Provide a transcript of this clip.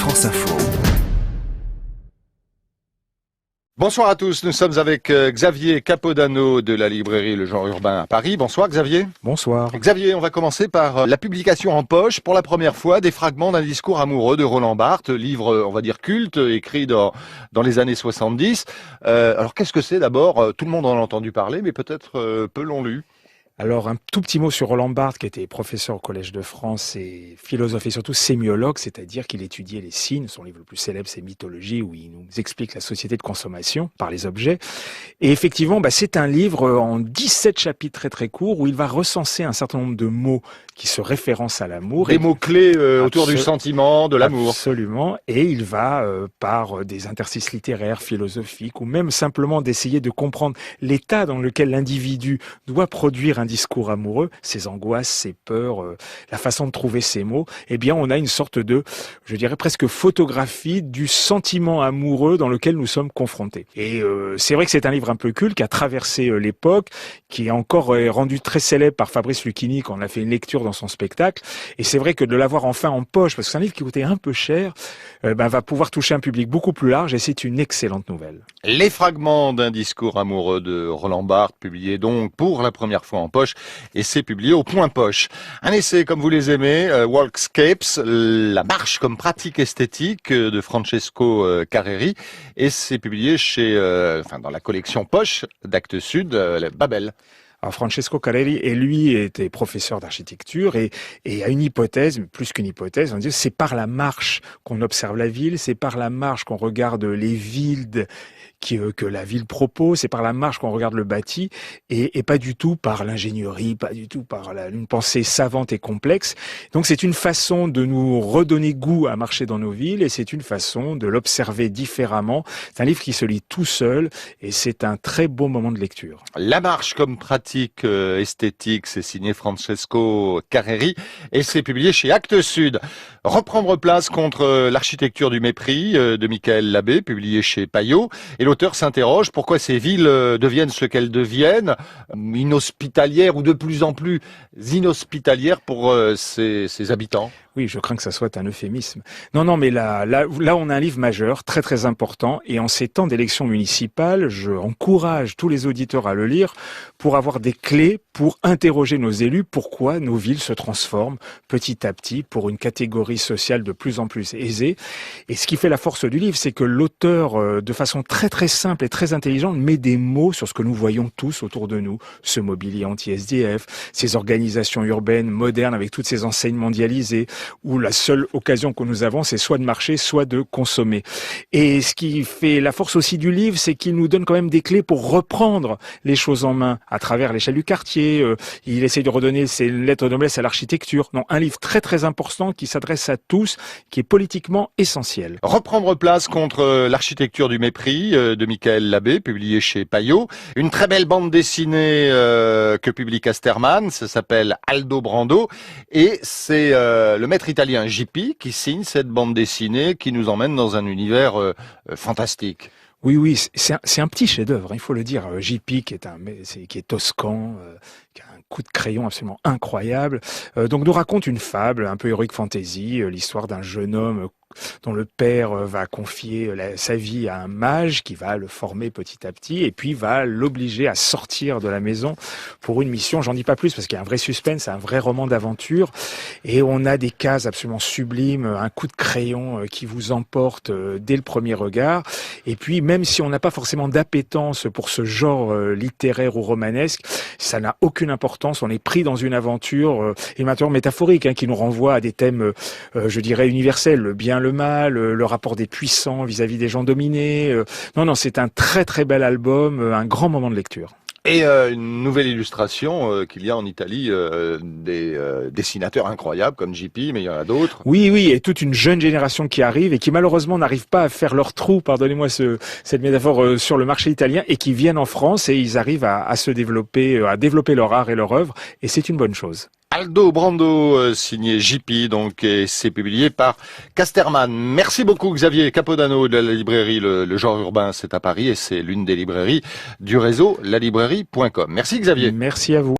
France Info. Bonsoir à tous, nous sommes avec Xavier Capodano de la librairie Le Genre Urbain à Paris. Bonsoir Xavier. Bonsoir. Xavier, on va commencer par la publication en poche, pour la première fois, des fragments d'un discours amoureux de Roland Barthes, livre, on va dire, culte, écrit dans les années 70. Alors qu'est-ce que c'est d'abord? Tout le monde en a entendu parler, mais peut-être peu l'ont lu. Alors, un tout petit mot sur Roland Barthes, qui était professeur au Collège de France et philosophe et surtout sémiologue, c'est-à-dire qu'il étudiait les signes. Son livre le plus célèbre, c'est Mythologie, où il nous explique la société de consommation par les objets. Et effectivement, c'est un livre en 17 chapitres très très courts, où il va recenser un certain nombre de mots qui se référencent à l'amour. Des mots-clés autour du sentiment, de l'amour. Absolument. Et il va, par des interstices littéraires, philosophiques, ou même simplement d'essayer de comprendre l'état dans lequel l'individu doit produire un discours amoureux, ses angoisses, ses peurs, la façon de trouver ses mots, eh bien on a une sorte de, je dirais presque photographie du sentiment amoureux dans lequel nous sommes confrontés. Et c'est vrai que c'est un livre un peu culte qui a traversé l'époque, qui est encore rendu très célèbre par Fabrice Lucchini quand on a fait une lecture dans son spectacle. Et c'est vrai que de l'avoir enfin en poche, parce que c'est un livre qui coûtait un peu cher, va pouvoir toucher un public beaucoup plus large et c'est une excellente nouvelle. Les fragments d'un discours amoureux de Roland Barthes, publié donc pour la première fois en poche, et c'est publié au Point Poche. Un essai comme vous les aimez, Walkscapes, la marche comme pratique esthétique de Francesco Carreri, et c'est publié chez, dans la collection Poche d'Actes Sud, Babel. Alors Francesco Carreri, et lui, était professeur d'architecture et a une hypothèse, mais plus qu'une hypothèse, on dit c'est par la marche qu'on observe la ville, c'est par la marche qu'on regarde les villes que la ville propose, c'est par la marche qu'on regarde le bâti et pas du tout par l'ingénierie, pas du tout par une pensée savante et complexe. Donc c'est une façon de nous redonner goût à marcher dans nos villes et c'est une façon de l'observer différemment. C'est un livre qui se lit tout seul et c'est un très beau moment de lecture. La marche comme pratique esthétique, c'est signé Francesco Carreri et c'est publié chez Actes Sud. Reprendre place contre l'architecture du mépris de Michael Labbé, publié chez Payot. Et l'auteur s'interroge pourquoi ces villes deviennent ce qu'elles deviennent, inhospitalières ou de plus en plus inhospitalières pour ses habitants. Oui, je crains que ça soit un euphémisme. Non, mais là, on a un livre majeur, très très important, et en ces temps d'élections municipales, je encourage tous les auditeurs à le lire pour avoir des clés pour interroger nos élus, pourquoi nos villes se transforment petit à petit pour une catégorie sociale de plus en plus aisée. Et ce qui fait la force du livre, c'est que l'auteur, de façon très très simple et très intelligente, met des mots sur ce que nous voyons tous autour de nous, ce mobilier anti-SDF, ces organisations urbaines modernes avec toutes ces enseignes mondialisées, où la seule occasion que nous avons, c'est soit de marcher, soit de consommer. Et ce qui fait la force aussi du livre, c'est qu'il nous donne quand même des clés pour reprendre les choses en main à travers l'échelle du quartier. Il essaie de redonner ses lettres de noblesse à l'architecture. Non, un livre très très important qui s'adresse à tous, qui est politiquement essentiel. Reprendre place contre l'architecture du mépris de Michael Labbé, publié chez Payot. Une très belle bande dessinée que publie Casterman, ça s'appelle Aldo Brando, et c'est le maître italien JP qui signe cette bande dessinée qui nous emmène dans un univers fantastique. Oui, c'est un petit chef-d'œuvre, il faut le dire. JP qui est toscan, qui a un coup de crayon absolument incroyable. Donc nous raconte une fable, un peu heroic fantasy, l'histoire d'un jeune homme dont le père va confier sa vie à un mage qui va le former petit à petit et puis va l'obliger à sortir de la maison pour une mission. J'en dis pas plus parce qu'il y a un vrai suspense, c'est un vrai roman d'aventure et on a des cases absolument sublimes, un coup de crayon qui vous emporte dès le premier regard. Et puis même si on n'a pas forcément d'appétence pour ce genre littéraire ou romanesque, ça n'a aucune importance. On est pris dans une aventure métaphorique qui nous renvoie à des thèmes, je dirais, universels, le bien, le mal, le rapport des puissants vis-à-vis des gens dominés. Non, c'est un très très bel album, un grand moment de lecture. Et une nouvelle illustration qu'il y a en Italie, des dessinateurs incroyables comme JP, mais il y en a d'autres. Oui, et toute une jeune génération qui arrive et qui malheureusement n'arrive pas à faire leur trou, pardonnez-moi cette métaphore, sur le marché italien et qui viennent en France et ils arrivent à se développer, à développer leur art et leur œuvre et c'est une bonne chose. Aldo Brando, signé JP, donc, et c'est publié par Casterman. Merci beaucoup Xavier Capodano de la librairie Le Genre Urbain, c'est à Paris et c'est l'une des librairies du réseau lalibrairie.com. Merci Xavier. Merci à vous.